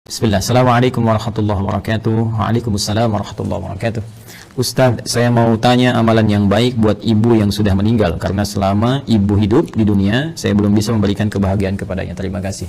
Bismillah, Assalamualaikum warahmatullahi wabarakatuh. Waalaikumsalam warahmatullahi wabarakatuh. Ustaz, saya mau tanya amalan yang baik buat ibu yang sudah meninggal, karena selama ibu hidup di dunia, saya belum bisa memberikan kebahagiaan kepadanya. Terima kasih.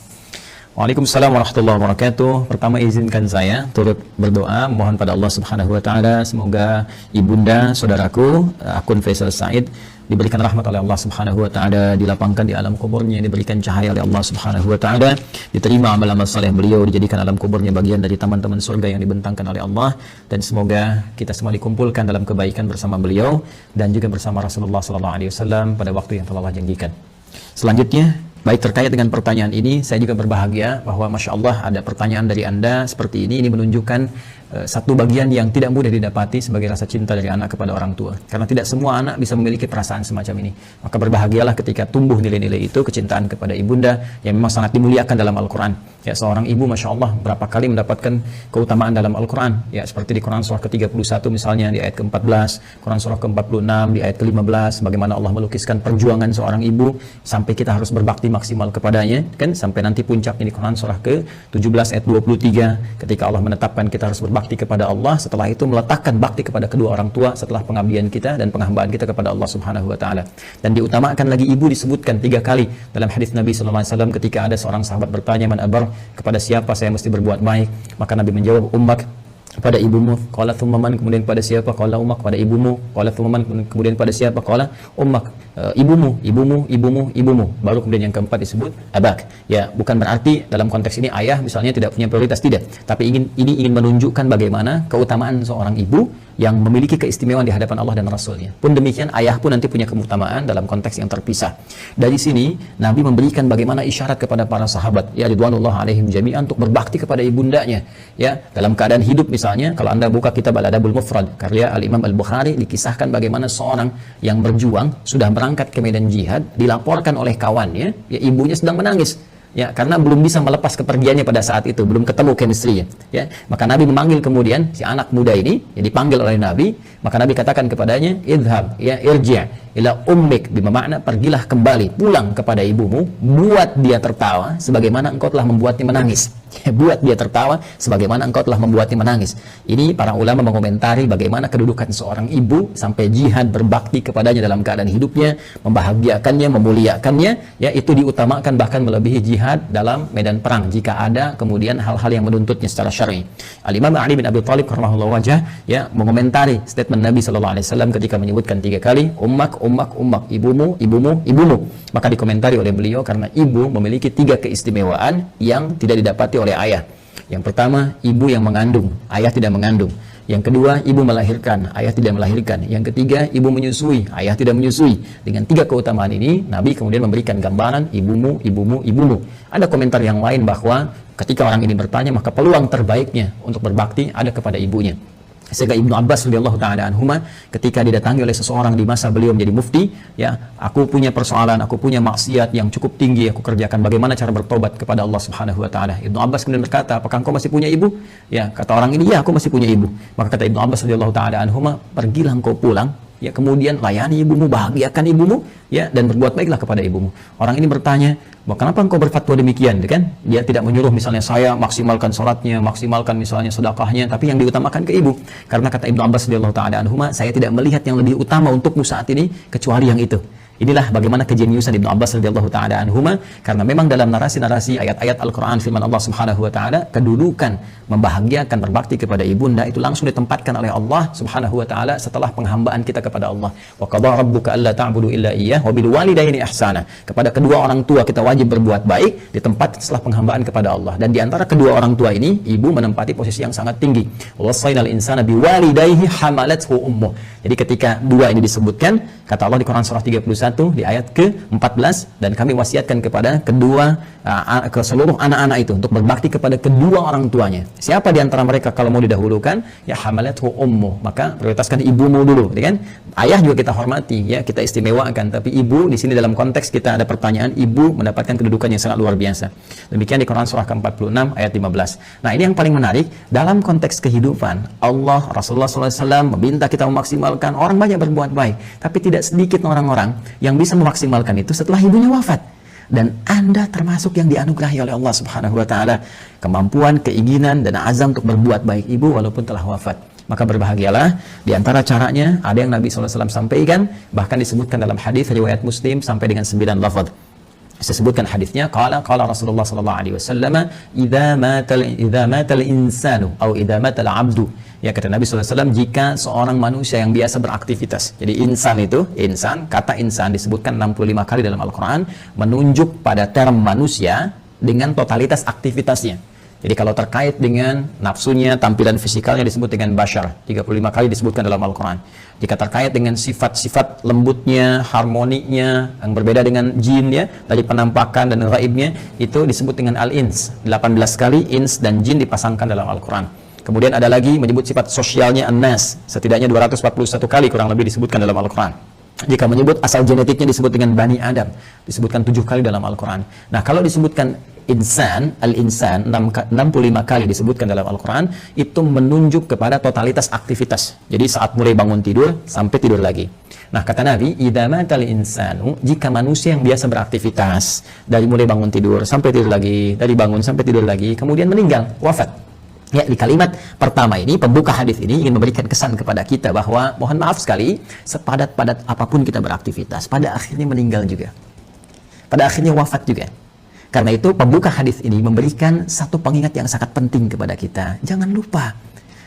Waalaikumsalam warahmatullahi wabarakatuh. Pertama, izinkan saya turut berdoa, mohon pada Allah Subhanahu wa taala semoga ibunda saudaraku akun Faisal Said diberikan rahmat oleh Allah Subhanahu wa taala, dilapangkan di alam kuburnya, diberikan cahaya oleh Allah Subhanahu wa taala, diterima amal-amal saleh beliau, dijadikan alam kuburnya bagian dari taman-taman surga yang dibentangkan oleh Allah, dan semoga kita semua dikumpulkan dalam kebaikan bersama beliau dan juga bersama Rasulullah sallallahu alaihi wasallam pada waktu yang telah Allah janjikan. Selanjutnya, baik, terkait dengan pertanyaan ini, saya juga berbahagia bahwa Masya Allah ada pertanyaan dari Anda seperti ini menunjukkan satu bagian yang tidak mudah didapati sebagai rasa cinta dari anak kepada orang tua. Karena tidak semua anak bisa memiliki perasaan semacam ini. Maka berbahagialah ketika tumbuh nilai-nilai itu, kecintaan kepada ibunda yang memang sangat dimuliakan dalam Al-Quran. Ya, seorang ibu Masya Allah berapa kali mendapatkan keutamaan dalam Al-Quran. Ya, seperti di Quran surah ke-31 misalnya di ayat ke-14, Quran surah ke-46 di ayat ke-15, bagaimana Allah melukiskan perjuangan seorang ibu sampai kita harus berbakti maksimal kepadanya, kan, sampai nanti puncaknya di Quran surah ke-17 ayat 23 ketika Allah menetapkan kita harus berbakti kepada Allah, setelah itu meletakkan bakti kepada kedua orang tua setelah pengabdian kita dan penghambaan kita kepada Allah Subhanahu wa taala. Dan diutamakan lagi ibu disebutkan 3 kali dalam hadis Nabi sallallahu alaihi wasallam ketika ada seorang sahabat bertanya, "Man abar?" kepada siapa saya mesti berbuat baik? Maka Nabi menjawab, "Ummak," pada ibumu. Qala thumma man, kemudian pada siapa? Qala ummak, pada ibumu. Qala thumma man, kemudian pada siapa? Qala ummak, ibumu, ibumu, ibumu, ibumu. Baru kemudian yang keempat disebut abak. Ya, bukan berarti dalam konteks ini ayah misalnya tidak punya prioritas, tidak. Tapi ini ingin menunjukkan bagaimana keutamaan seorang ibu yang memiliki keistimewaan di hadapan Allah dan Rasulnya. Pun demikian, ayah pun nanti punya keutamaan dalam konteks yang terpisah. Dari sini, Nabi memberikan bagaimana isyarat kepada para sahabat, ya ridwanullah alaihim jami'an, untuk berbakti kepada ibundanya. Ya, dalam keadaan hidup misalnya, kalau Anda buka kitab Al-Adabul Mufrad, karya Al-Imam Al-Bukhari, dikisahkan bagaimana seorang yang berjuang, sudah berangkat ke medan jihad, dilaporkan oleh kawannya, ya ibunya sedang menangis. Ya, karena belum bisa melepas kepergiannya pada saat itu, belum ketemu chemistry-nya. Ya, maka Nabi memanggil kemudian si anak muda ini, ya dipanggil oleh Nabi, maka Nabi katakan kepadanya, "Idhab, ya irji' ila ummik," bermakna pergilah kembali, pulang kepada ibumu, buat dia tertawa sebagaimana engkau telah membuatnya menangis. Ya, buat dia tertawa sebagaimana engkau telah membuatnya menangis. Ini para ulama mengomentari bagaimana kedudukan seorang ibu sampai jihad berbakti kepadanya dalam keadaan hidupnya, membahagiakannya, memuliakannya, ya itu diutamakan bahkan melebihi jihad dalam medan perang jika ada kemudian hal-hal yang menuntutnya secara syar'i. Al-Imam Ali bin Abi Thalib karramallahu wajhah, ya mengomentari statement Nabi sallallahu alaihi wasallam ketika menyebutkan 3 kali ummak, ummak, ummak, ibumu, ibumu, ibumu. Maka dikomentari oleh beliau karena ibu memiliki 3 keistimewaan yang tidak didapati oleh ayah. Yang pertama, ibu yang mengandung, ayah tidak mengandung. Yang kedua, ibu melahirkan, ayah tidak melahirkan. Yang ketiga, ibu menyusui, ayah tidak menyusui. Dengan 3 keutamaan ini, Nabi kemudian memberikan gambaran ibumu, ibumu, ibumu. Ada komentar yang lain bahwa ketika orang ini bertanya, maka peluang terbaiknya untuk berbakti ada kepada ibunya. Sehingga Ibnu Abbas radhiyallahu taala anhuma ketika didatangi oleh seseorang di masa beliau menjadi mufti, ya, aku punya persoalan, aku punya maksiat yang cukup tinggi aku kerjakan, bagaimana cara bertobat kepada Allah Subhanahu wa taala? Ibnu Abbas kemudian berkata, "Apakah engkau masih punya ibu?" Ya, kata orang ini, "Ya, aku masih punya ibu." Maka kata Ibnu Abbas radhiyallahu taala anhuma, "Pergilah engkau pulang, ya, kemudian layani ibumu, bahagiakan ibumu, ya, dan berbuat baiklah kepada ibumu." Orang ini bertanya, "Kenapa engkau berfatwa demikian?" Kan? Dia tidak menyuruh misalnya saya maksimalkan sholatnya, maksimalkan misalnya sedekahnya, tapi yang diutamakan ke ibu. Karena kata Ibnu Abbas radhiyallahu taala anhuma, "Saya tidak melihat yang lebih utama untukmu saat ini kecuali yang itu." Inilah bagaimana kejeniusan Ibnu Abbas radhiyallahu taala anhuma, karena memang dalam narasi-narasi ayat-ayat Al-Qur'an firman Allah Subhanahu wa taala, kedudukan membahagiakan berbakti kepada ibunda itu langsung ditempatkan oleh Allah Subhanahu wa taala setelah penghambaan kita kepada Allah. Wa qadha rabbuka alla ta'budu illa iyyah wa bil walidaini ihsana. Kepada kedua orang tua kita wajib berbuat baik di tempat setelah penghambaan kepada Allah. Dan di antara kedua orang tua ini, ibu menempati posisi yang sangat tinggi. Wasainal insana biwalidayhi hamalathu ummuh. Jadi ketika 2 ini disebutkan, kata Allah di Quran surah 31 di ayat ke-14, dan kami wasiatkan kepada ke seluruh anak-anak itu untuk berbakti kepada kedua orang tuanya. Siapa di antara mereka kalau mau didahulukan? Ya hamalathu ummu, maka prioritaskan ibumu dulu, kan? Ayah juga kita hormati, ya kita istimewakan, tapi ibu di sini dalam konteks kita ada pertanyaan, ibu mendapatkan kedudukan yang sangat luar biasa. Demikian di Quran surah ke-46 ayat 15. Nah, ini yang paling menarik dalam konteks kehidupan. Allah, Rasulullah SAW meminta kita memaksimalkan, orang banyak berbuat baik, tapi tidak sedikit orang-orang yang bisa memaksimalkan itu setelah ibunya wafat. dan Anda termasuk yang dianugerahi oleh Allah Subhanahu wa taala kemampuan, keinginan dan azam untuk berbuat baik ibu walaupun telah wafat. Maka berbahagialah. Di antara caranya ada yang Nabi SAW sampaikan, bahkan disebutkan dalam hadis riwayat Muslim sampai dengan 9 lafaz. Saya sebutkan hadisnya, qala Rasulullah sallallahu alaihi wasallam, idza matal insanu atau idza matal abdu. Ya, kata Nabi SAW, jika seorang manusia yang biasa beraktivitas. Jadi insan, kata insan disebutkan 65 kali dalam Al-Quran, menunjuk pada term manusia dengan totalitas aktivitasnya. Jadi kalau terkait dengan nafsunya, tampilan fisikalnya disebut dengan bashar, 35 kali disebutkan dalam Al-Quran. Jika terkait dengan sifat-sifat lembutnya, harmoninya, yang berbeda dengan jin ya, dari penampakan dan ghaibnya, itu disebut dengan al-ins. 18 kali ins dan jin dipasangkan dalam Al-Quran. Kemudian ada lagi menyebut sifat sosialnya an-nas, setidaknya 241 kali kurang lebih disebutkan dalam Al-Quran. Jika menyebut asal genetiknya disebut dengan Bani Adam, disebutkan 7 kali dalam Al-Quran. Nah, kalau disebutkan insan, al-insan 65 kali disebutkan dalam Al-Quran, itu menunjuk kepada totalitas aktivitas. Jadi saat mulai bangun tidur sampai tidur lagi. Nah, kata Nabi, idza matal insanu, jika manusia yang biasa beraktivitas dari mulai bangun tidur sampai tidur lagi, dari bangun sampai tidur lagi, kemudian meninggal, wafat. Ya, di kalimat pertama ini, pembuka hadis ini ingin memberikan kesan kepada kita bahwa mohon maaf sekali, sepadat-padat apapun kita beraktivitas, pada akhirnya meninggal juga. Pada akhirnya wafat juga. Karena itu pembuka hadis ini memberikan satu pengingat yang sangat penting kepada kita. Jangan lupa,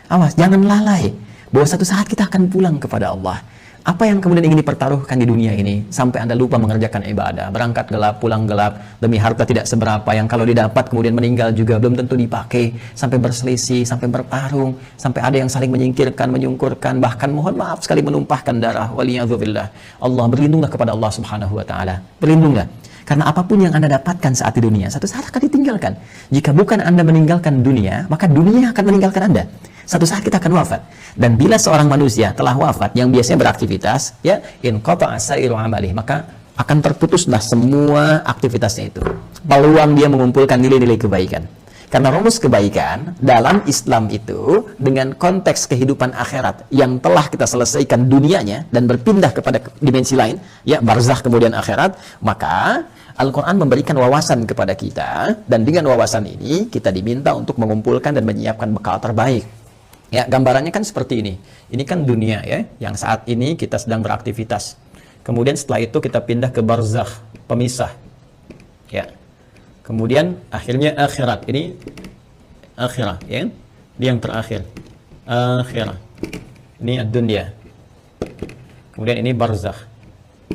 awas, jangan lalai bahwa satu saat kita akan pulang kepada Allah. Apa yang kemudian ingin dipertaruhkan di dunia ini sampai Anda lupa mengerjakan ibadah, berangkat gelap, pulang gelap, demi harta tidak seberapa yang kalau didapat kemudian meninggal juga belum tentu dipakai, sampai berselisih, sampai bertarung, sampai ada yang saling menyingkirkan, menyungkurkan, bahkan mohon maaf sekali menumpahkan darah. Waliyadzubillah. Allah, berlindunglah kepada Allah Subhanahu wa taala. Berlindunglah. Karena apapun yang Anda dapatkan saat di dunia, satu saat akan ditinggalkan. Jika bukan Anda meninggalkan dunia, maka dunia akan meninggalkan Anda. Satu saat kita akan wafat. Dan bila seorang manusia telah wafat yang biasanya beraktivitas, ya, in qata'a sa'iru amalih, maka akan terputuslah semua aktivitasnya itu. Peluang dia mengumpulkan nilai-nilai kebaikan. Karena rumus kebaikan dalam Islam itu dengan konteks kehidupan akhirat yang telah kita selesaikan dunianya dan berpindah kepada dimensi lain, ya, barzakh kemudian akhirat, maka Al-Quran memberikan wawasan kepada kita, dan dengan wawasan ini kita diminta untuk mengumpulkan dan menyiapkan bekal terbaik. Ya, gambarannya kan seperti ini. Ini kan dunia ya, yang saat ini kita sedang beraktivitas. Kemudian setelah itu kita pindah ke barzakh, pemisah. Ya. Kemudian akhirnya akhirat. Ini akhirat, ya. Ini yang terakhir. Akhirat. Ini ad-dunya. Kemudian ini barzakh.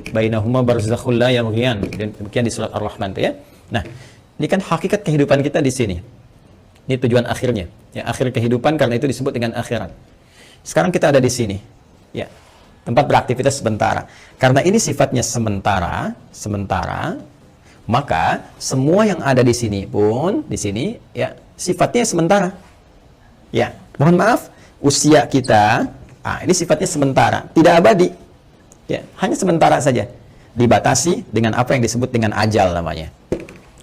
Bainahuma barzakhul la yabghiyan. Demikian di surat Ar-Rahman, ya. Nah, ini kan hakikat kehidupan kita di sini. Ini tujuan akhirnya. Ya, akhir kehidupan, karena itu disebut dengan akhirat. Sekarang kita ada di sini. Ya. Tempat beraktivitas sementara. Karena ini sifatnya sementara, maka semua yang ada di sini pun di sini ya sifatnya sementara. Ya, mohon maaf, usia kita ini sifatnya sementara, tidak abadi. Ya, hanya sementara saja. Dibatasi dengan apa yang disebut dengan ajal namanya.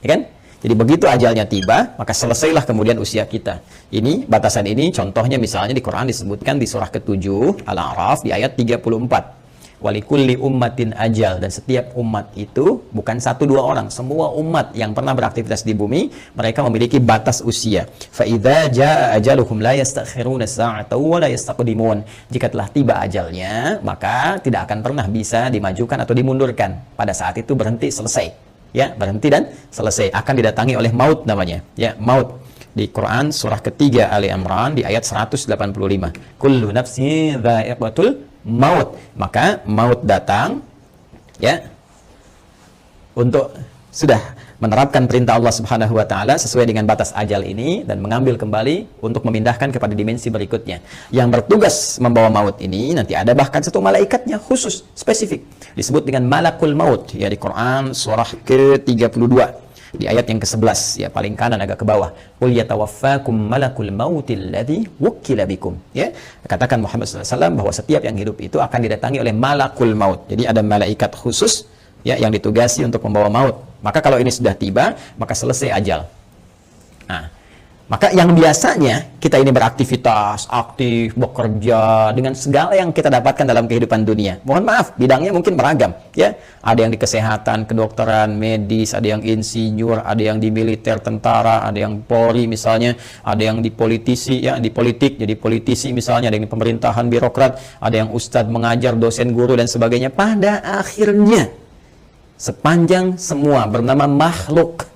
Ya kan? Jadi begitu ajalnya tiba, maka selesailah kemudian usia kita. Ini batasan ini contohnya misalnya di Quran disebutkan di surah ke-7 Al-A'raf di ayat 34. Walikulli ummatin ajal, dan setiap umat itu bukan 1-2 orang, semua umat yang pernah beraktivitas di bumi mereka memiliki batas usia. Fa idza jaa ajaluhum la yastakhiruna sa'atan wa la yastaqdimun. Jika telah tiba ajalnya, maka tidak akan pernah bisa dimajukan atau dimundurkan. Pada saat itu berhenti, selesai. Ya, berhenti dan selesai, akan didatangi oleh maut namanya. Ya, maut. Di Quran surah ketiga Ali Imran di ayat 185. Kullu nafsin dha'iqatul maut. Maka maut datang ya untuk sudah menerapkan perintah Allah Subhanahu wa taala sesuai dengan batas ajal ini dan mengambil kembali untuk memindahkan kepada dimensi berikutnya. Yang bertugas membawa maut ini nanti ada bahkan satu malaikatnya khusus, spesifik. Disebut dengan malakul maut ya di Quran surah ke-32 di ayat yang ke-11 ya, paling kanan agak ke bawah. Qul yatawaffakum malakul mautil ladzi wukkila bikum. Ya, katakan Muhammad SAW bahwa setiap yang hidup itu akan didatangi oleh malakul maut. Jadi ada malaikat khusus ya yang ditugasi untuk membawa maut. Maka kalau ini sudah tiba, maka selesai ajal. Nah, Maka yang biasanya kita ini beraktivitas, aktif, bekerja dengan segala yang kita dapatkan dalam kehidupan dunia. Mohon maaf, bidangnya mungkin beragam, ya. Ada yang di kesehatan, kedokteran, medis, ada yang insinyur, ada yang di militer, tentara, ada yang Polri misalnya, ada yang di politisi, ya, di politik jadi politisi misalnya, ada yang di pemerintahan, birokrat, ada yang ustadz mengajar, dosen, guru dan sebagainya. Pada akhirnya sepanjang semua bernama makhluk,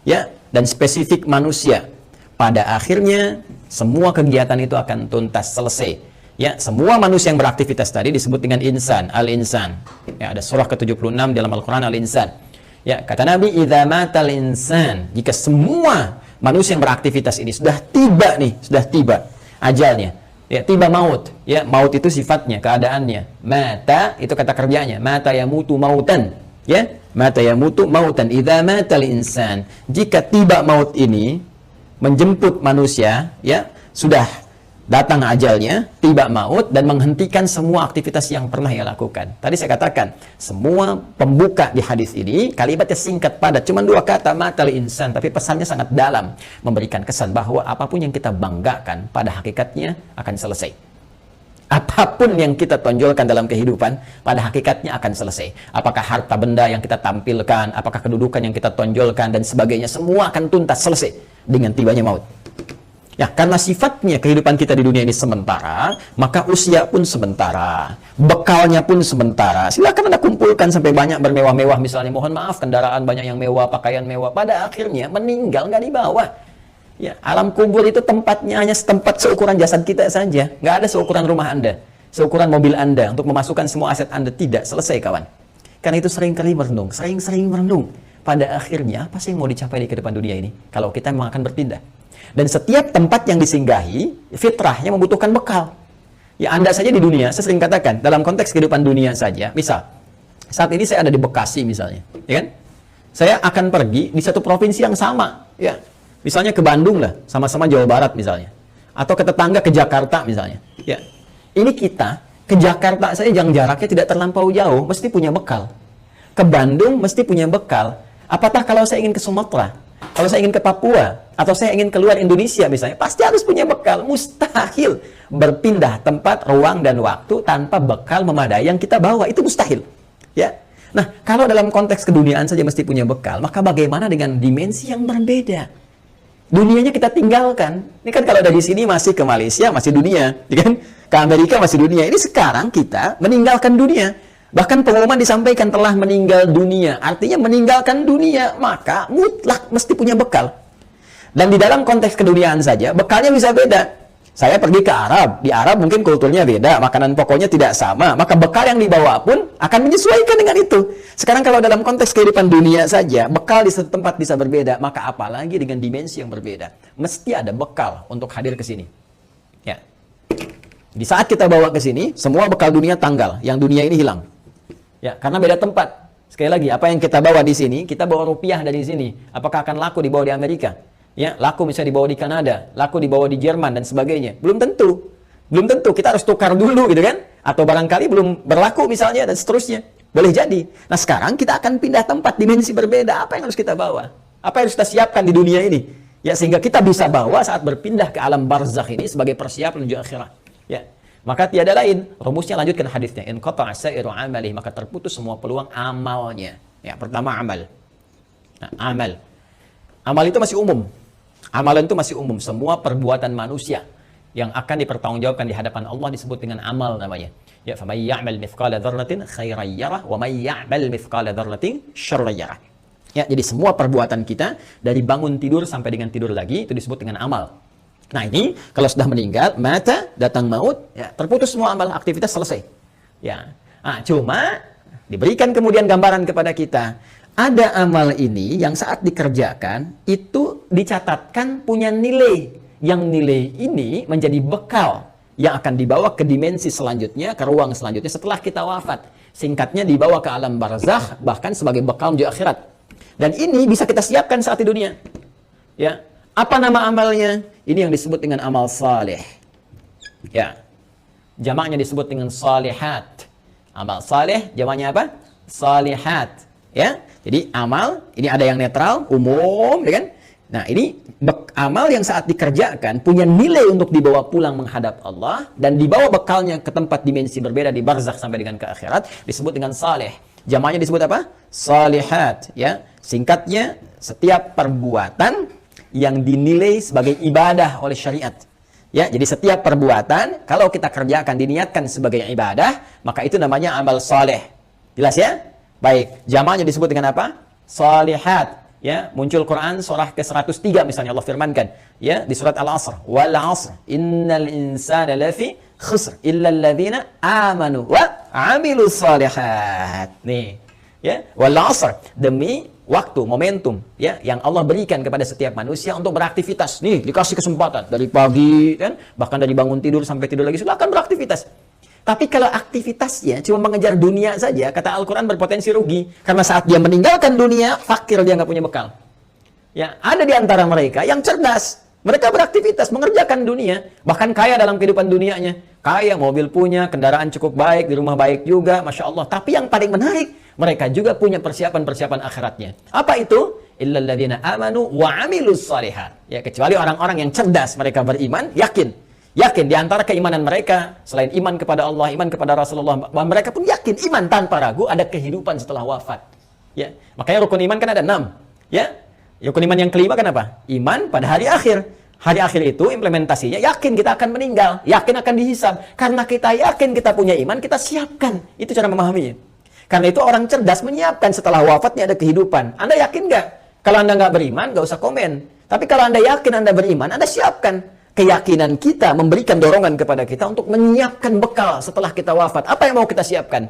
ya, dan spesifik manusia, pada akhirnya semua kegiatan itu akan tuntas selesai. Ya, semua manusia yang beraktivitas tadi disebut dengan insan, al-insan. Ya, ada surah ke-76 dalam Al-Qur'an, al-insan. Ya, kata Nabi, idza matal insan, jika semua manusia yang beraktivitas ini sudah tiba nih, sudah tiba ajalnya. Ya, tiba maut. Ya, maut itu sifatnya, keadaannya. Mata itu kata kerjanya, mata yamutu mautan. Ya, mata yamutu mautan. Idza matal insan, jika tiba maut ini menjemput manusia, ya, sudah datang ajalnya, tiba maut dan menghentikan semua aktivitas yang pernah ia lakukan. Tadi saya katakan, semua pembuka di hadis ini kalimatnya singkat padat, cuma 2 kata, matal insan, tapi pesannya sangat dalam, memberikan kesan bahwa apapun yang kita banggakan pada hakikatnya akan selesai. Apapun yang kita tonjolkan dalam kehidupan pada hakikatnya akan selesai. Apakah harta benda yang kita tampilkan, apakah kedudukan yang kita tonjolkan dan sebagainya, semua akan tuntas selesai dengan tibanya maut. Ya, karena sifatnya kehidupan kita di dunia ini sementara, maka usia pun sementara, bekalnya pun sementara. Silakan Anda kumpulkan sampai banyak bermewah-mewah misalnya, mohon maaf, kendaraan banyak yang mewah, pakaian mewah, pada akhirnya meninggal nggak dibawa. Ya, alam kubur itu tempatnya hanya setempat seukuran jasad kita saja. Nggak ada seukuran rumah Anda, seukuran mobil Anda untuk memasukkan semua aset Anda. Tidak selesai, kawan. Karena itu sering-kali merenung, sering-sering merenung. Pada akhirnya, apa sih yang mau dicapai di kehidupan dunia ini? Kalau kita memang akan berpindah. Dan setiap tempat yang disinggahi, fitrahnya membutuhkan bekal. Ya, Anda saja di dunia, saya sering katakan, dalam konteks kehidupan dunia saja, misal, saat ini saya ada di Bekasi misalnya, ya kan? Saya akan pergi di satu provinsi yang sama, ya. Misalnya ke Bandung lah, sama-sama Jawa Barat misalnya. Atau ke tetangga ke Jakarta misalnya. Ya. Ini kita, ke Jakarta saja yang jaraknya tidak terlampau jauh, mesti punya bekal. Ke Bandung mesti punya bekal. Apatah kalau saya ingin ke Sumatera, kalau saya ingin ke Papua, atau saya ingin keluar Indonesia misalnya, pasti harus punya bekal. Mustahil berpindah tempat, ruang, dan waktu tanpa bekal memadai yang kita bawa. Itu mustahil. Ya. Nah, kalau dalam konteks keduniaan saja mesti punya bekal, maka bagaimana dengan dimensi yang berbeda? Dunianya kita tinggalkan. Ini kan kalau dari sini masih ke Malaysia, masih dunia. Kan? Ke Amerika masih dunia. Ini sekarang kita meninggalkan dunia. Bahkan pengumuman disampaikan telah meninggal dunia. Artinya meninggalkan dunia. Maka mutlak mesti punya bekal. Dan di dalam konteks keduniaan saja, bekalnya bisa beda. Saya pergi ke Arab. Di Arab mungkin kulturnya beda. Makanan pokoknya tidak sama. Maka bekal yang dibawa pun akan menyesuaikan dengan itu. Sekarang kalau dalam konteks kehidupan dunia saja, bekal di satu tempat bisa berbeda. Maka apalagi dengan dimensi yang berbeda. Mesti ada bekal untuk hadir ke sini. Ya. Di saat kita bawa ke sini, semua bekal dunia tanggal. Yang dunia ini hilang. Ya, karena beda tempat. Sekali lagi, apa yang kita bawa di sini, kita bawa rupiah dari sini. Apakah akan laku dibawa di Amerika? Ya, laku misalnya dibawa di Kanada, laku dibawa di Jerman dan sebagainya. Belum tentu. Belum tentu. Kita harus tukar dulu gitu kan? Atau barangkali belum berlaku misalnya dan seterusnya. Boleh jadi. Nah, sekarang kita akan pindah tempat, dimensi berbeda. Apa yang harus kita bawa? Apa yang harus kita siapkan di dunia ini? Ya, sehingga kita bisa bawa saat berpindah ke alam barzakh ini sebagai persiapan menuju akhirat. Ya. Maka tiada lain. Rumusnya lanjutkan hadisnya. In qata'a sa'iru amalih, maka terputus semua peluang amalnya. Ya, pertama amal. Nah, amal. Amal itu masih umum. Amalan itu masih umum. Semua perbuatan manusia yang akan dipertanggungjawabkan di hadapan Allah disebut dengan amal namanya. Ya, faman ya'mal mithqala dzarratin khairan yarah wa man ya'mal mithqala dzarratin syarran yarah. Ya, jadi semua perbuatan kita dari bangun tidur sampai dengan tidur lagi itu disebut dengan amal. Nah, ini kalau sudah meninggal, mata, datang maut, ya, terputus semua amal, aktivitas selesai. Ya. Nah, cuma diberikan kemudian gambaran kepada kita. Ada amal ini yang saat dikerjakan itu dicatatkan punya nilai. Yang nilai ini menjadi bekal yang akan dibawa ke dimensi selanjutnya, ke ruang selanjutnya setelah kita wafat. Singkatnya dibawa ke alam barzakh, bahkan sebagai bekal menuju akhirat. Dan ini bisa kita siapkan saat di dunia. Ya, apa nama amalnya? Ini yang disebut dengan amal saleh. Ya, jamaknya disebut dengan salihat. Amal saleh, jamaknya apa? Salihat. Ya, jadi amal ini ada yang netral, umum, ya kan? Nah, ini amal yang saat dikerjakan punya nilai untuk dibawa pulang menghadap Allah dan dibawa bekalnya ke tempat dimensi berbeda di barzakh sampai dengan ke akhirat, disebut dengan saleh. Jamaknya disebut apa? Salihat, ya. Singkatnya, setiap perbuatan yang dinilai sebagai ibadah oleh syariat. Ya, jadi setiap perbuatan kalau kita kerjakan diniatkan sebagai ibadah, maka itu namanya amal saleh. Jelas ya? Baik, jamaknya disebut dengan apa? Salihat. Ya, muncul Quran surah ke-103 misalnya Allah firmankan, ya, di surat Al-Asr, wal 'asr innal insana lafi khusr illa alladziina amanu wa 'amilus shalihat. Nih, ya, wal 'asr, demi waktu, momentum, ya, yang Allah berikan kepada setiap manusia untuk beraktivitas. Nih, dikasih kesempatan dari pagi kan, bahkan dari bangun tidur sampai tidur lagi silakan beraktivitas. Tapi kalau aktivitasnya cuma mengejar dunia saja, kata Al-Quran berpotensi rugi. Karena saat dia meninggalkan dunia, fakir, dia nggak punya bekal. Ya, ada di antara mereka yang cerdas. Mereka beraktivitas, mengerjakan dunia. Bahkan kaya dalam kehidupan dunianya. Kaya, mobil punya, kendaraan cukup baik, di rumah baik juga, Masya Allah. Tapi yang paling menarik, mereka juga punya persiapan-persiapan akhiratnya. Apa itu? Illal ladzina amanu wa 'amilus shalihat. Ya, kecuali orang-orang yang cerdas, mereka beriman, yakin di antara keimanan mereka, selain iman kepada Allah, iman kepada Rasulullah, mereka pun yakin, iman tanpa ragu, ada kehidupan setelah wafat. Ya, makanya rukun iman kan ada 6. Ya, rukun iman yang kelima kan apa? Iman pada hari akhir. Hari akhir itu implementasinya, yakin kita akan meninggal, yakin akan dihisab. Karena kita yakin kita punya iman, kita siapkan. Itu cara memahaminya. Karena itu orang cerdas menyiapkan setelah wafatnya ada kehidupan. Anda yakin nggak? Kalau Anda nggak beriman, nggak usah komen. Tapi kalau Anda yakin Anda beriman, Anda siapkan. Keyakinan kita memberikan dorongan kepada kita untuk menyiapkan bekal setelah kita wafat. Apa yang mau kita siapkan?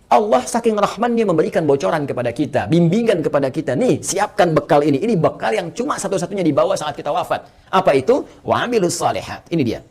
Allah saking rahmannya memberikan bocoran kepada kita, bimbingan kepada kita. Nih, siapkan bekal ini. Ini bekal yang cuma satu-satunya dibawa saat kita wafat. Apa itu? Wa 'amilus shalihat. Ini dia.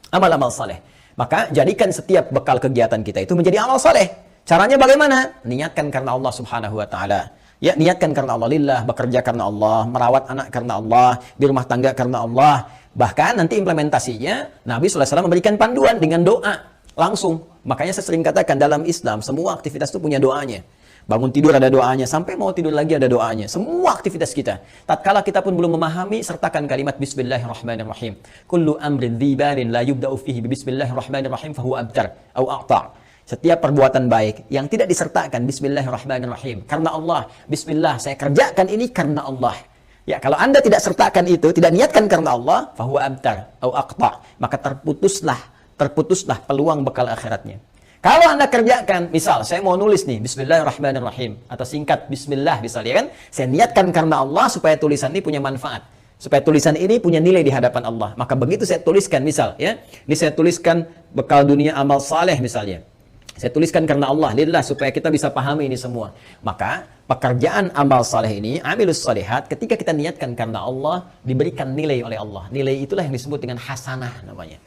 Amal-amal saleh. Maka jadikan setiap bekal kegiatan kita itu menjadi amal saleh. Caranya bagaimana? Niatkan karena Allah Subhanahu wa taala. Ya, niatkan karena Allah lillah, bekerja karena Allah, merawat anak karena Allah, di rumah tangga karena Allah. Bahkan nanti implementasinya Nabi SAW memberikan panduan dengan doa langsung. Makanya saya sering katakan dalam Islam semua aktivitas itu punya doanya. Bangun tidur ada doanya, sampai mau tidur lagi ada doanya. Semua aktivitas kita. Tatkala kita pun belum memahami, sertakan kalimat Bismillahirrahmanirrahim. Kullu amrin dzibarin la yubda'u fihi Bismillahirrahmanirrahim fahuwa abtar au a'ta'. Setiap perbuatan baik yang tidak disertakan Bismillahirrahmanirrahim, karena Allah, Bismillah, saya kerjakan ini karena Allah. Ya, kalau Anda tidak sertakan itu, tidak niatkan karena Allah, fahuwa abtar au aqta, maka terputuslah peluang bekal akhiratnya. Kalau Anda kerjakan, misal saya mau nulis nih Bismillahirrahmanirrahim atau singkat Bismillah misalnya kan, saya niatkan karena Allah supaya tulisan ini punya manfaat, supaya tulisan ini punya nilai di hadapan Allah. Maka begitu saya tuliskan, misal ya, ini saya tuliskan bekal dunia amal saleh misalnya. Saya tuliskan karena Allah, lillah, supaya kita bisa pahami ini semua. Maka pekerjaan amal saleh ini, amilus shalihat, ketika kita niatkan karena Allah, diberikan nilai oleh Allah. Nilai itulah yang disebut dengan hasanah namanya.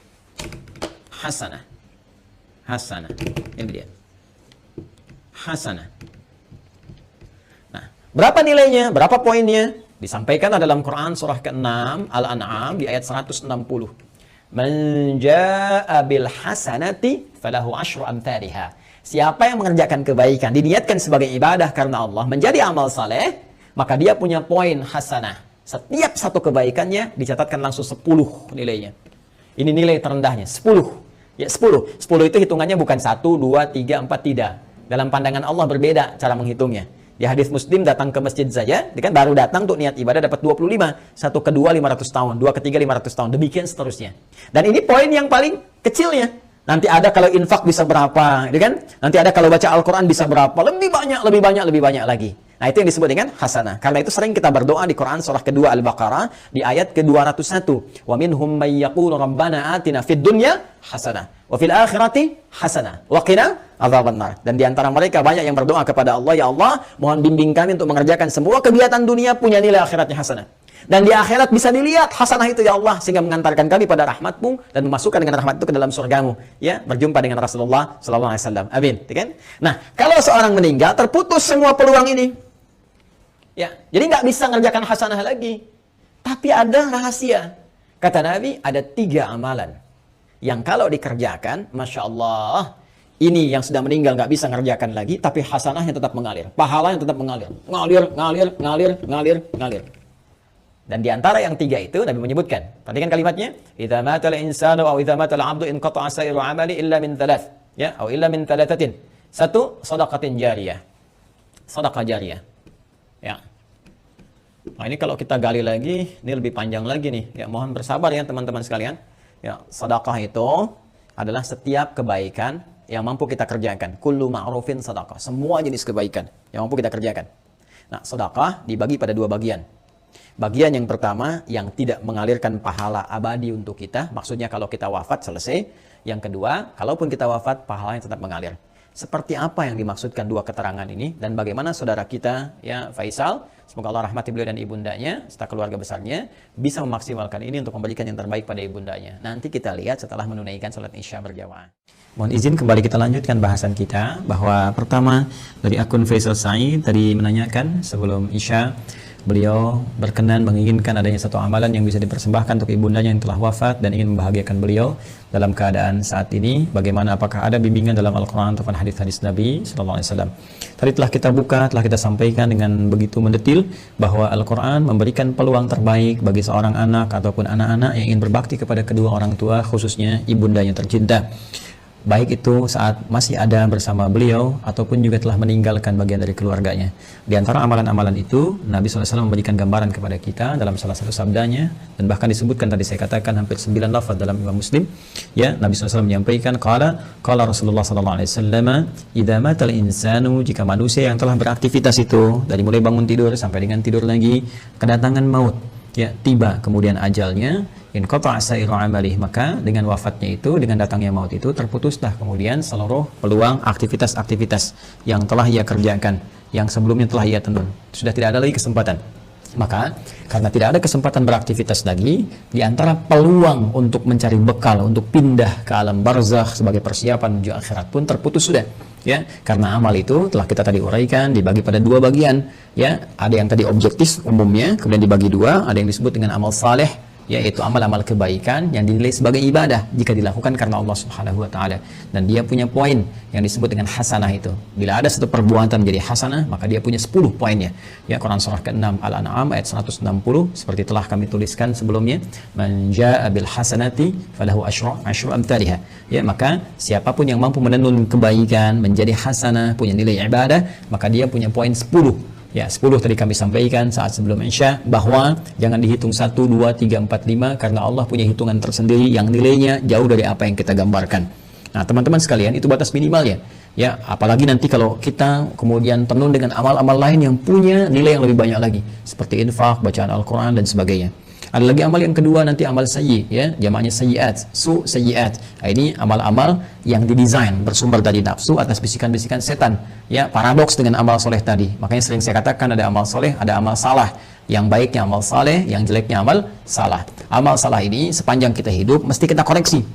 Hasanah. Hasanah. Ini dia. Hasanah. Nah, berapa nilainya? Berapa poinnya? Disampaikan dalam Quran surah ke-6 Al-An'am di ayat 160. Man jaa'a bil hasanati falahu asyru amthaliha. Siapa yang mengerjakan kebaikan diniatkan sebagai ibadah karena Allah menjadi amal saleh, maka dia punya poin hasanah. Setiap satu kebaikannya dicatatkan langsung 10 nilainya. Ini nilai terendahnya 10. Ya 10. 10 itu hitungannya bukan 1, 2, 3, 4 tidak. Dalam pandangan Allah berbeda cara menghitungnya. Di hadis Muslim datang ke masjid saja, dia kan baru datang untuk niat ibadah dapat 25, satu kedua 500 tahun, dua ketiga 500 tahun, demikian seterusnya. Dan ini poin yang paling kecilnya. Nanti ada kalau infak bisa berapa, gitu kan? Nanti ada kalau baca Al-Quran bisa berapa, lebih banyak lagi. Nah, itu yang disebut dengan hasanah. Karena itu sering kita berdoa di Quran surah kedua Al-Baqarah di ayat ke-201. Wa minhum may yaqulu rabbana atina fid dunya hasanah wa fil akhirati hasanah wa qina adzabannar. Dan di antara mereka banyak yang berdoa kepada Allah, ya Allah, mohon bimbing kami untuk mengerjakan semua kegiatan dunia punya nilai akhiratnya hasanah. Dan di akhirat bisa dilihat hasanah itu ya Allah, sehingga mengantarkan kami pada rahmat-Mu dan memasukkan dengan rahmat itu ke dalam surga-Mu. Ya, berjumpa dengan Rasulullah SAW. Amin. Kan? Nah, kalau seorang meninggal terputus semua peluang ini. Ya, jadi nggak bisa mengerjakan hasanah lagi. Tapi ada rahasia. Kata Nabi, ada 3 amalan yang kalau dikerjakan, Masya Allah, ini yang sudah meninggal nggak bisa mengerjakan lagi, tapi hasanahnya tetap mengalir, pahalanya tetap mengalir, ngalir. Dan di antara yang tiga itu Nabi menyebutkan. Perhatikan kalimatnya, "Idza matal insanu aw idza matal 'abdu in qata'a sa'iru 'amali illa min thalath." Ya, atau illa min thalathatin. Satu, shadaqatin jariyah. Sedekah jariyah. Ya. Nah, ini kalau kita gali lagi, ini lebih panjang lagi nih. Ya, mohon bersabar ya teman-teman sekalian. Ya, sedekah itu adalah setiap kebaikan yang mampu kita kerjakan. Kullu ma'rufin sedekah. Semua jenis kebaikan yang mampu kita kerjakan. Nah, sedekah dibagi pada dua bagian. Bagian yang pertama yang tidak mengalirkan pahala abadi untuk kita, maksudnya kalau kita wafat selesai. Yang kedua, kalaupun kita wafat, pahalanya tetap mengalir. Seperti apa yang dimaksudkan dua keterangan ini dan bagaimana saudara kita ya Faisal, semoga Allah rahmati beliau dan ibundanya serta keluarga besarnya bisa memaksimalkan ini untuk memberikan yang terbaik pada ibundanya. Nanti kita lihat setelah menunaikan salat Isya berjamaah. Mohon izin kembali kita lanjutkan bahasan kita bahwa pertama dari akun Faisal Said tadi menanyakan sebelum Isya, beliau berkenan menginginkan adanya satu amalan yang bisa dipersembahkan untuk ibundanya yang telah wafat dan ingin membahagiakan beliau dalam keadaan saat ini. Bagaimana, apakah ada bimbingan dalam Al-Quran ataupun hadis-hadis Nabi SAW? Tadi telah kita buka, telah kita sampaikan dengan begitu mendetil bahwa Al-Quran memberikan peluang terbaik bagi seorang anak ataupun anak-anak yang ingin berbakti kepada kedua orang tua, khususnya ibundanya tercinta. Baik itu saat masih ada bersama beliau ataupun juga telah meninggalkan bagian dari keluarganya. Di antara amalan-amalan itu, Nabi SAW memberikan gambaran kepada kita dalam salah satu sabdanya, dan bahkan disebutkan tadi saya katakan hampir 9 lafaz dalam Imam Muslim. Ya, Nabi SAW menyampaikan, qala Rasulullah SAW, idza matal insanu, jika manusia yang telah beraktivitas itu dari mulai bangun tidur sampai dengan tidur lagi, kedatangan maut, ya, tiba kemudian ajalnya, in qata'a sa'iru amalih, maka dengan wafatnya itu, dengan datangnya maut itu, terputuslah kemudian seluruh peluang aktivitas-aktivitas yang telah ia kerjakan, yang sebelumnya telah ia tenun. Sudah tidak ada lagi kesempatan. Maka karena tidak ada kesempatan beraktivitas lagi, di antara peluang untuk mencari bekal untuk pindah ke alam barzakh sebagai persiapan menuju akhirat pun terputus sudah. Ya, karena amal itu telah kita tadi uraikan dibagi pada dua bagian. Ya, ada yang tadi objektif umumnya, kemudian dibagi dua, ada yang disebut dengan amal saleh, yaitu amal-amal kebaikan yang dinilai sebagai ibadah jika dilakukan karena Allah Subhanahu wa taala, dan dia punya poin yang disebut dengan hasanah itu. Bila ada satu perbuatan menjadi hasanah, maka dia punya 10 poinnya. Ya, Quran surah ke-6 Al-An'am ayat 160 seperti telah kami tuliskan sebelumnya, man jaa'a bil hasanati falahu asyru amsalihha. Ya, maka siapapun yang mampu menenun kebaikan menjadi hasanah, punya nilai ibadah, maka dia punya poin 10. Ya, 10 tadi kami sampaikan saat sebelum Isya, bahwa jangan dihitung 1, 2, 3, 4, 5, karena Allah punya hitungan tersendiri yang nilainya jauh dari apa yang kita gambarkan. Nah, teman-teman sekalian, itu batas minimalnya. Ya, apalagi nanti kalau kita kemudian tenun dengan amal-amal lain yang punya nilai yang lebih banyak lagi, seperti infak, bacaan Al-Quran, dan sebagainya. Ada lagi amal yang kedua nanti amal sayyi, ya, jamaknya sayyiat, sayyiat. Nah, ini amal-amal yang didesain bersumber dari nafsu atas bisikan-bisikan setan. Ya, paradoks dengan amal soleh tadi. Makanya sering saya katakan ada amal soleh, ada amal salah. Yang baiknya amal saleh, yang jeleknya amal salah. Amal salah ini sepanjang kita hidup mesti kita koreksi,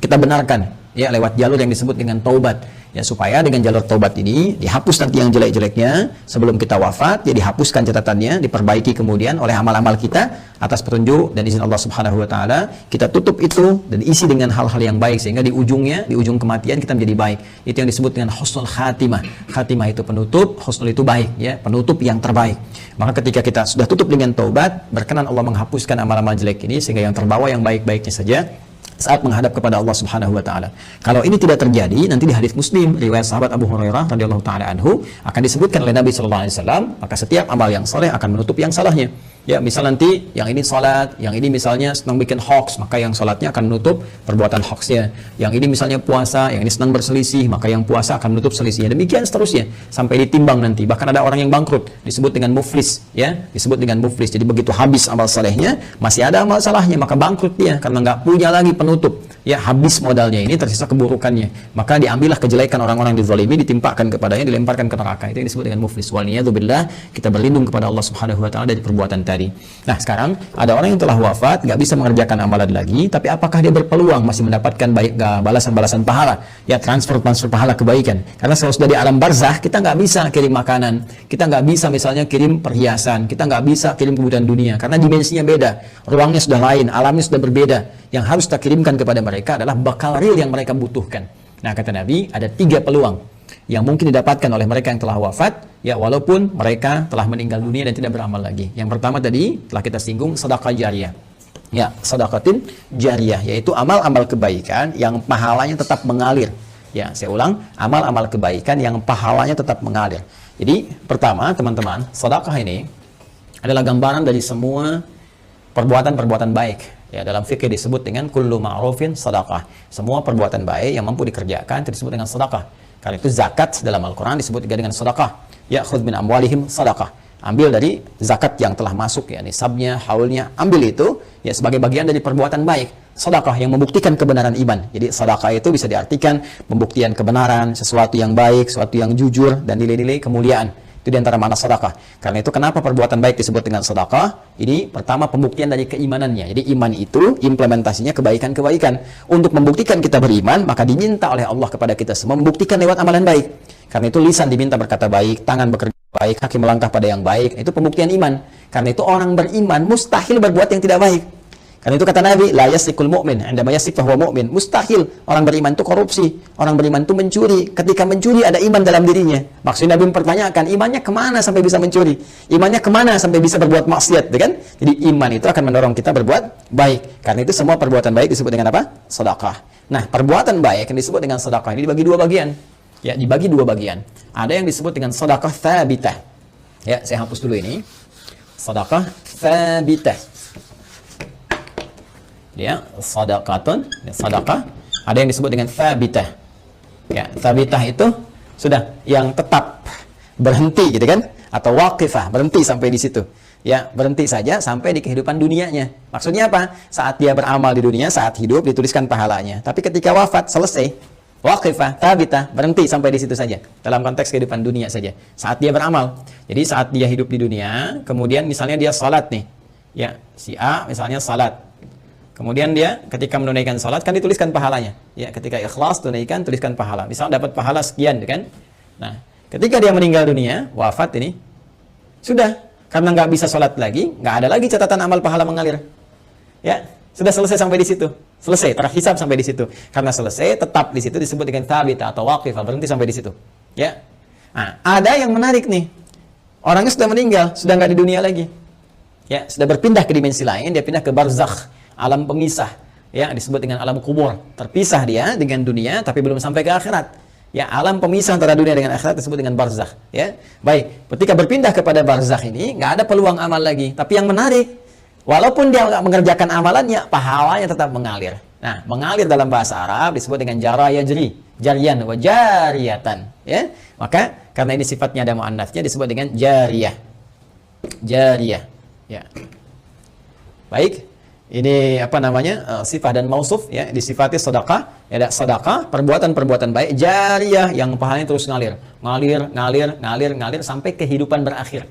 kita benarkan, ya, lewat jalur yang disebut dengan taubat. Ya, supaya dengan jalur taubat ini dihapus nanti yang jelek-jeleknya sebelum kita wafat, ya dihapuskan catatannya, diperbaiki kemudian oleh amal-amal kita atas petunjuk dan izin Allah Subhanahu wa taala. Kita tutup itu dan isi dengan hal-hal yang baik sehingga di ujungnya, di ujung kematian kita menjadi baik. Itu yang disebut dengan husnul khatimah. Khatimah itu penutup, husnul itu baik, ya, penutup yang terbaik. Maka ketika kita sudah tutup dengan taubat, berkenan Allah menghapuskan amal-amal jelek ini sehingga yang terbawa yang baik-baiknya saja saat menghadap kepada Allah Subhanahu wa taala. Kalau ini tidak terjadi, nanti di hadis Muslim riwayat sahabat Abu Hurairah radhiyallahu taala anhu akan disebutkan oleh Nabi sallallahu alaihi wasallam, maka setiap amal yang saleh akan menutup yang salahnya. Ya, misal nanti yang ini salat, yang ini misalnya senang bikin hoax, maka yang salatnya akan menutup perbuatan hoaxnya. Yang ini misalnya puasa, yang ini senang berselisih, maka yang puasa akan menutup selisihnya. Demikian seterusnya sampai ditimbang nanti. Bahkan ada orang yang bangkrut disebut dengan muflis, ya, disebut dengan muflis. Jadi begitu habis amal salehnya, masih ada amal salahnya, maka bangkrut dia karena nggak punya lagi penutup. Ya, habis modalnya ini, tersisa keburukannya. Maka diambillah kejelekan orang-orang yang dizalimi, ditimpakan kepadanya, dilemparkan ke neraka. Itu yang disebut dengan muflis. Waliyadzubillah, kita berlindung kepada Allah Subhanahu wa taala dari perbuatan tadi. Nah, sekarang ada orang yang telah wafat, nggak bisa mengerjakan amalan lagi, tapi apakah dia berpeluang masih mendapatkan baik balasan-balasan pahala? Ya, transfer pahala kebaikan. Karena kalau sudah di alam barzakh, kita nggak bisa kirim makanan, kita nggak bisa misalnya kirim perhiasan, kita nggak bisa kirim kebutuhan dunia, karena dimensinya beda, ruangnya sudah lain, alamnya sudah berbeda. Yang harus kita kirimkan kepada mereka adalah bekal real yang mereka butuhkan. Nah, kata Nabi, ada 3 peluang. yang mungkin didapatkan oleh mereka yang telah wafat, ya walaupun mereka telah meninggal dunia dan tidak beramal lagi. Yang pertama tadi telah kita singgung sedekah jariyah. Ya, sedekatin jariyah yaitu amal-amal kebaikan yang pahalanya tetap mengalir. Ya, saya ulang, amal-amal kebaikan yang pahalanya tetap mengalir. Jadi, pertama, teman-teman, sedekah ini adalah gambaran dari semua perbuatan-perbuatan baik. Ya, dalam fikih disebut dengan kullu ma'rufin sedekah. Semua perbuatan baik yang mampu dikerjakan itu disebut dengan sedekah. Karena itu zakat dalam Al-Quran disebut juga dengan sedekah. Ya, khudz min amwalihim sedekah. Ambil dari zakat yang telah masuk, ya, nisabnya, haulnya, ambil itu ya sebagai bagian dari perbuatan baik. Sedekah yang membuktikan kebenaran iman. Jadi sedekah itu bisa diartikan pembuktian kebenaran, sesuatu yang baik, sesuatu yang jujur, dan nilai-nilai kemuliaan. Itu diantara makna sedekah. Karena itu kenapa perbuatan baik disebut dengan sedekah? Ini pertama pembuktian dari keimanannya. Jadi iman itu implementasinya kebaikan-kebaikan. Untuk membuktikan kita beriman, maka diminta oleh Allah kepada kita semua membuktikan lewat amalan baik. Karena itu lisan diminta berkata baik, tangan bekerja baik, kaki melangkah pada yang baik. Itu pembuktian iman. Karena itu orang beriman mustahil berbuat yang tidak baik. Karena itu kata Nabi, la yasikul mu'min, indama yasik fahuwa mu'min. Mustahil orang beriman itu korupsi, orang beriman itu mencuri. Ketika mencuri ada iman dalam dirinya. Maksudnya Nabi mempertanyakan, imannya kemana sampai bisa mencuri? Imannya kemana sampai bisa berbuat maksiat, kan? Jadi iman itu akan mendorong kita berbuat baik. Karena itu semua perbuatan baik disebut dengan apa? Sedekah. Nah, perbuatan baik yang disebut dengan sedekah ini dibagi dua bagian. Ya, dibagi dua bagian. Ada yang disebut dengan sedekah tsabitah. Ya, saya hapus dulu ini. Sedekah tsabitah. Ya, sedekatun, sedekah. Ada yang disebut dengan tsabitah. Ya, tsabitah itu sudah yang tetap berhenti gitu kan? Atau waqifah, berhenti sampai di situ. Ya, berhenti saja sampai di kehidupan dunianya. Maksudnya apa? Saat dia beramal di dunia, saat hidup dituliskan pahalanya. Tapi ketika wafat selesai. Waqifah, tsabitah, berhenti sampai di situ saja. Dalam konteks kehidupan dunia saja. Saat dia beramal. Jadi saat dia hidup di dunia, kemudian misalnya dia salat nih. Ya, si A misalnya salat. Kemudian dia ketika menunaikan salat kan dituliskan pahalanya. Ya, ketika ikhlas tunaikan tuliskan pahala. Misalnya dapat pahala sekian kan. Nah, ketika dia meninggal dunia, wafat ini sudah karena nggak bisa salat lagi, nggak ada lagi catatan amal pahala mengalir. Ya, sudah selesai sampai di situ. Selesai, terhisab sampai di situ. Karena selesai, tetap di situ disebut dengan tsabitah atau waqifah, berhenti sampai di situ. Ya. Nah, ada yang menarik nih. Orangnya sudah meninggal, sudah nggak di dunia lagi. Ya, sudah berpindah ke dimensi lain, dia pindah ke barzakh, alam pemisah. Ya, disebut dengan alam kubur. Terpisah dia dengan dunia tapi belum sampai ke akhirat. Ya, alam pemisah antara dunia dengan akhirat disebut dengan barzakh. Ya. Baik, ketika berpindah kepada barzakh ini nggak ada peluang amal lagi. Tapi yang menarik, walaupun dia nggak mengerjakan amalannya, pahalanya tetap mengalir. Nah, mengalir dalam bahasa Arab disebut dengan jara yajri, jariyan wa jariyatan. Ya, maka karena ini sifatnya ada muannats disebut dengan jariyah. Jariyah. Ya. Baik, ini apa namanya? Sifat dan mausuf ya, disifati sedekah. Ya, ada sedekah, perbuatan-perbuatan baik jariyah yang pahalanya terus ngalir, ngalir sampai kehidupan berakhir.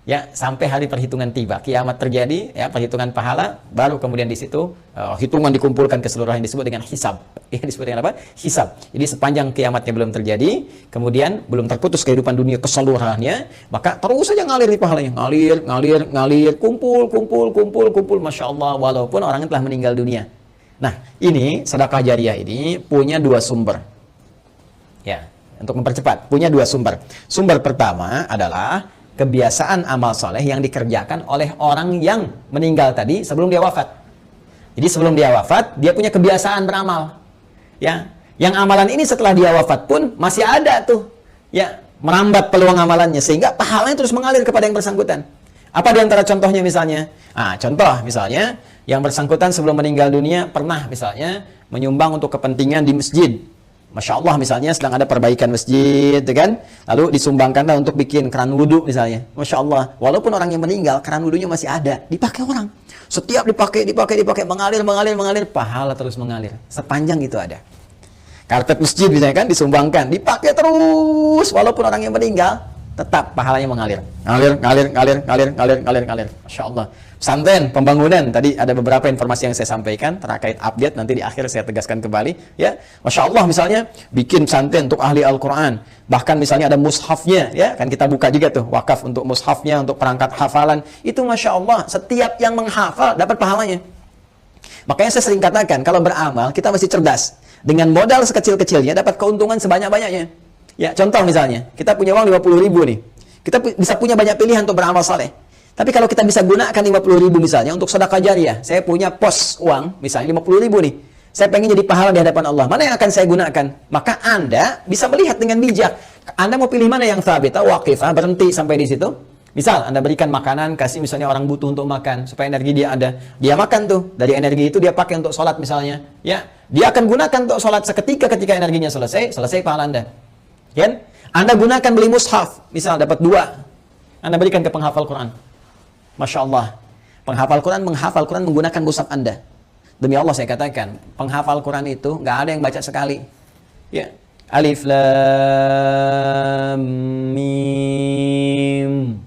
Ya, sampai hari perhitungan tiba, kiamat terjadi, ya, perhitungan pahala, baru kemudian di situ hitungan dikumpulkan keseluruhan disebut dengan hisab. Ya, disebut dengan apa? Hisab. Jadi sepanjang kiamatnya belum terjadi, kemudian belum terputus kehidupan dunia keseluruhannya, maka terus saja ngalir di pahalanya, ngalir, kumpul, masya Allah, walaupun orangnya telah meninggal dunia. Nah, ini sedekah jariyah ini punya dua sumber. Ya, untuk mempercepat, punya dua sumber. Sumber pertama adalah kebiasaan amal soleh yang dikerjakan oleh orang yang meninggal tadi sebelum dia wafat. Jadi sebelum dia wafat, dia punya kebiasaan beramal. Ya, yang amalan ini setelah dia wafat pun masih ada tuh. Ya, merambat peluang amalannya sehingga pahalanya terus mengalir kepada yang bersangkutan. Apa di antara contohnya misalnya? Contoh misalnya yang bersangkutan sebelum meninggal dunia pernah misalnya menyumbang untuk kepentingan di masjid. Masya Allah misalnya sedang ada perbaikan masjid, kan? Lalu disumbangkanlah untuk bikin keran wudhu misalnya. Masya Allah, walaupun orang yang meninggal, keran wudhunya masih ada, dipakai orang. Setiap dipakai, mengalir, pahala terus mengalir. Sepanjang itu ada. Karpet masjid misalnya kan, disumbangkan, dipakai terus, walaupun orang yang meninggal, tetap pahalanya mengalir. Ngalir. Masya Allah. Pesantren, pembangunan, tadi ada beberapa informasi yang saya sampaikan terkait update, nanti di akhir saya tegaskan kembali. Ya, Masya Allah misalnya bikin pesantren untuk ahli Al-Quran, bahkan misalnya ada mushafnya, ya kan kita buka juga tuh wakaf untuk mushafnya, untuk perangkat hafalan. Itu Masya Allah, setiap yang menghafal dapat pahalanya. Makanya saya sering katakan kalau beramal kita mesti cerdas. Dengan modal sekecil-kecilnya dapat keuntungan sebanyak-banyaknya. Ya, contoh misalnya, kita punya uang 50.000 nih. Kita bisa punya banyak pilihan untuk beramal saleh. Tapi kalau kita bisa gunakan 50.000 misalnya untuk sedekah jariyah. Saya punya pos uang, misalnya 50.000 nih. Saya pengen jadi pahala di hadapan Allah. Mana yang akan saya gunakan? Maka Anda bisa melihat dengan bijak. Anda mau pilih mana yang thabitah, waqifah, berhenti sampai di situ. Misal, Anda berikan makanan, kasih misalnya orang butuh untuk makan, supaya energi dia ada. Dia makan tuh, dari energi itu dia pakai untuk sholat misalnya. Ya, dia akan gunakan untuk sholat seketika ketika energinya selesai pahala Anda. Kan? Anda gunakan beli mushaf, misal dapat 2. Anda berikan ke penghafal Quran. Masya Allah. Penghafal Quran menghafal Quran menggunakan mushaf Anda. Demi Allah saya katakan, penghafal Quran itu nggak ada yang baca sekali. Ya. Alif Lam Mim.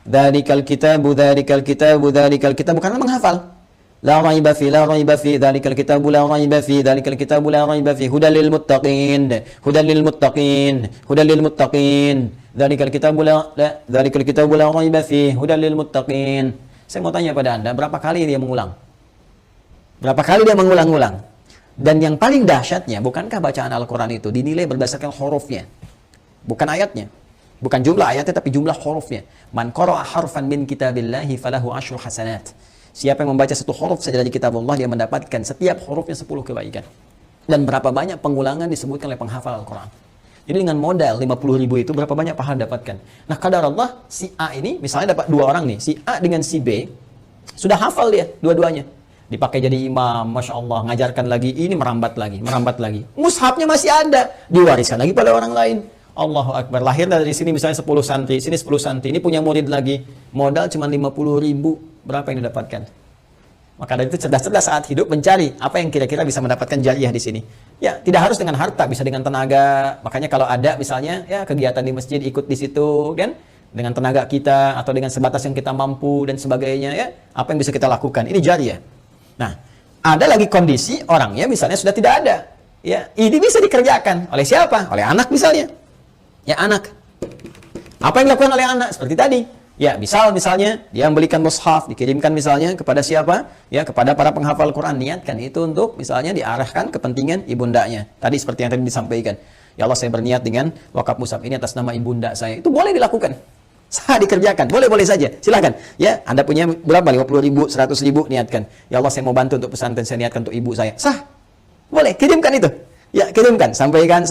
Dzalikal kitabu, dzalikal kitabu, dzalikal kitabu, karena menghafal. La raiba fi, la raiba fi, dzalikal kitabu, la raiba fi, dzalikal kitabu, la raiba fi, hudal lil muttaqin, hudal lil muttaqin, hudal lil muttaqin, dzalikal kitabu la, dzalikal kitabu la raiba fi, hudal lil muttaqin. Saya mau tanya pada Anda, berapa kali dia mengulang? Berapa kali dia mengulang-ulang? Dan yang paling dahsyatnya, bukankah bacaan Al-Quran itu dinilai berdasarkan hurufnya? Bukan ayatnya. Bukan jumlah ayatnya, tapi jumlah hurufnya. Man qara'a harfan min kitabillahi falahu asyru hasanat. Siapa yang membaca satu huruf saja dari kitab Allah, dia mendapatkan setiap hurufnya 10 kebaikan. Dan berapa banyak pengulangan disebutkan oleh penghafal Al-Quran. Jadi dengan modal 50.000 itu, berapa banyak pahala dapatkan. Nah, kadar Allah, si A ini, misalnya dapat 2 orang nih, si A dengan si B, sudah hafal dia, dua-duanya. Dipakai jadi imam, Masya Allah, ngajarkan lagi, ini merambat lagi. Mushafnya masih ada, diwariskan lagi pada orang lain. Allahu Akbar, lahir dari sini misalnya 10 santri, sini 10 santri, ini punya murid lagi, modal cuma 50.000, berapa yang didapatkan? Maka dari itu cerdas-cerdas saat hidup mencari apa yang kira-kira bisa mendapatkan jariyah di sini. Ya, tidak harus dengan harta, bisa dengan tenaga. Makanya kalau ada misalnya ya kegiatan di masjid ikut di situ, kan? Dengan tenaga kita atau dengan sebatas yang kita mampu dan sebagainya, ya. Apa yang bisa kita lakukan? Ini jariyah. Nah, ada lagi kondisi orangnya misalnya sudah tidak ada. Ya, ini bisa dikerjakan oleh siapa? Oleh anak misalnya. Ya, anak. Apa yang dilakukan oleh anak? Seperti tadi. Ya, misalnya dia membelikan mushaf, dikirimkan misalnya kepada siapa? Ya, kepada para penghafal Quran. Niatkan itu untuk misalnya diarahkan kepentingan ibundanya. Tadi seperti yang tadi disampaikan. Ya Allah, saya berniat dengan wakaf mushaf ini atas nama ibunda saya. Itu boleh dilakukan. Sah dikerjakan. Boleh-boleh saja. Silakan. Ya, Anda punya berapa? 50.000, 100.000, niatkan. Ya Allah, saya mau bantu untuk pesantren, saya niatkan untuk ibu saya. Sah. Boleh, kirimkan itu. Ya, kirimkan. Sampaikan.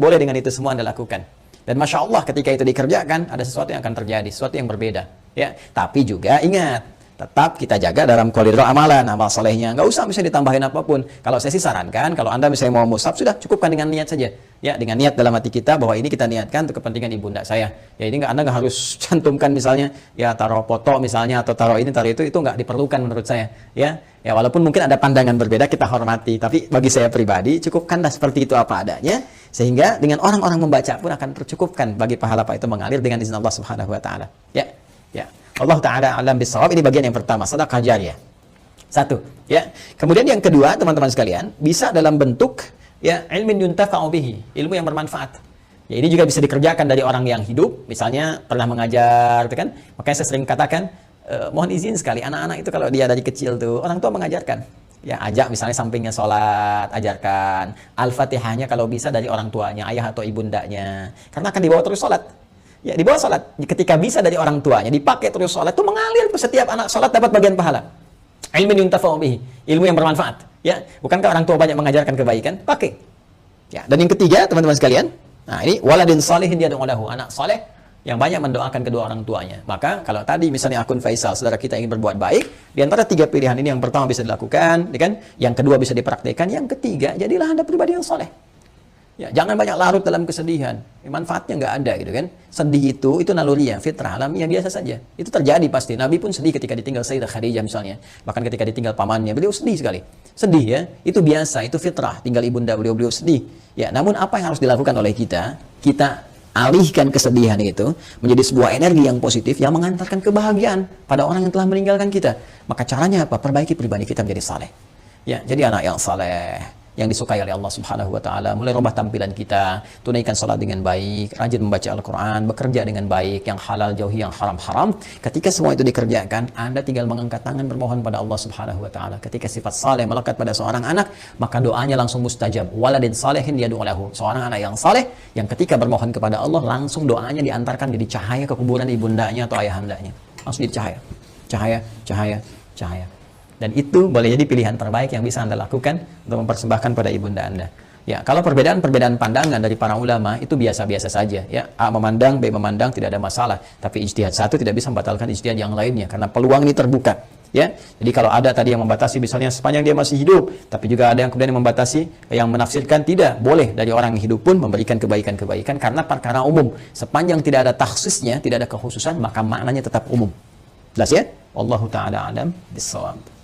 Boleh dengan itu semua Anda lakukan. Dan Masya Allah ketika itu dikerjakan, ada sesuatu yang akan terjadi, sesuatu yang berbeda. Ya, tapi juga ingat, tetap kita jaga dalam koridor amalan, amal solehnya. Nggak usah bisa ditambahin apapun. Kalau saya sih sarankan, kalau Anda misalnya mau mushaf, sudah cukupkan dengan niat saja. Ya, dengan niat dalam hati kita bahwa ini kita niatkan untuk kepentingan ibunda saya. Ya, ini Anda nggak harus cantumkan misalnya, ya taruh foto misalnya, atau taruh ini, taruh itu nggak diperlukan menurut saya. Ya, walaupun mungkin ada pandangan berbeda, kita hormati. Tapi bagi saya pribadi, cukupkanlah seperti itu apa adanya. Sehingga dengan orang-orang membaca pun akan tercukupkan bagi pahala Pak itu mengalir dengan izin Allah Subhanahu wa taala. Ya. Allah taala alam bisawab. Ini bagian yang pertama, sedekah jariyah. Satu, ya. Kemudian yang kedua, teman-teman sekalian, bisa dalam bentuk ya ilmin yuntafa'u bihi, ilmu yang bermanfaat. Ya, ini juga bisa dikerjakan dari orang yang hidup, misalnya pernah mengajar, gitu kan? Makanya saya sering katakan, mohon izin sekali anak-anak itu kalau dia dari kecil tuh, orang tua mengajarkan. Ya, ajak misalnya sampingnya sholat, ajarkan. Al-Fatihahnya kalau bisa dari orang tuanya, ayah atau ibundanya. Karena akan dibawa terus sholat. Ya, dibawa sholat. Ketika bisa dari orang tuanya, dipakai terus sholat, itu mengalir setiap anak sholat dapat bagian pahala. Ilmu yuntafa'u bihi, ilmu yang bermanfaat. Ya, bukankah orang tua banyak mengajarkan kebaikan? Pakai. Ya, dan yang ketiga, teman-teman sekalian, nah ini waladin salihin yad'u lahu, anak saleh yang banyak mendoakan kedua orang tuanya. Maka kalau tadi misalnya akun Faisal, saudara kita ingin berbuat baik, di antara 3 pilihan ini yang pertama bisa dilakukan, ya kan? Yang kedua bisa dipraktikkan, yang ketiga jadilah Anda pribadi yang soleh. Ya, jangan banyak larut dalam kesedihan. Manfaatnya nggak ada gitu kan. Sedih itu naluriah, fitrah, alamiah biasa saja. Itu terjadi pasti. Nabi pun sedih ketika ditinggal Sayyidah Khadijah misalnya. Bahkan ketika ditinggal pamannya, beliau sedih sekali. Sedih ya, itu biasa, itu fitrah. Tinggal ibunda beliau sedih. Ya, namun apa yang harus dilakukan oleh kita? Kita alihkan kesedihan itu menjadi sebuah energi yang positif yang mengantarkan kebahagiaan pada orang yang telah meninggalkan kita. Maka caranya apa? Perbaiki pribadi kita menjadi saleh. Ya, jadi anak yang saleh. yang disukai oleh Allah Subhanahu wa taala. Mulai rubah tampilan kita, tunaikan salat dengan baik, rajin membaca Al-Qur'an, bekerja dengan baik, yang halal jauhi yang haram-haram. Ketika semua itu dikerjakan, Anda tinggal mengangkat tangan bermohon pada Allah Subhanahu wa taala. Ketika sifat saleh melekat pada seorang anak, maka doanya langsung mustajab. Waladin salihin yad'u lahu. Seorang anak yang saleh yang ketika bermohon kepada Allah, langsung doanya diantarkan jadi cahaya ke kuburan ibundanya atau ayahandanya. Langsung jadi cahaya. Cahaya, cahaya, cahaya. Dan itu boleh jadi pilihan terbaik yang bisa Anda lakukan untuk mempersembahkan pada ibunda Anda. Ya, kalau perbedaan-perbedaan pandangan dari para ulama itu biasa-biasa saja. Ya, A memandang, B memandang, tidak ada masalah. Tapi ijtihad satu tidak bisa membatalkan ijtihad yang lainnya karena peluang ini terbuka. Ya, jadi kalau ada tadi yang membatasi misalnya sepanjang dia masih hidup, tapi juga ada yang kemudian yang membatasi, yang menafsirkan tidak boleh dari orang yang hidup pun memberikan kebaikan-kebaikan karena perkara umum. Sepanjang tidak ada takhsisnya, tidak ada kekhususan, maka maknanya tetap umum. Jelas ya? Wallahu ta'ala alam bissawab.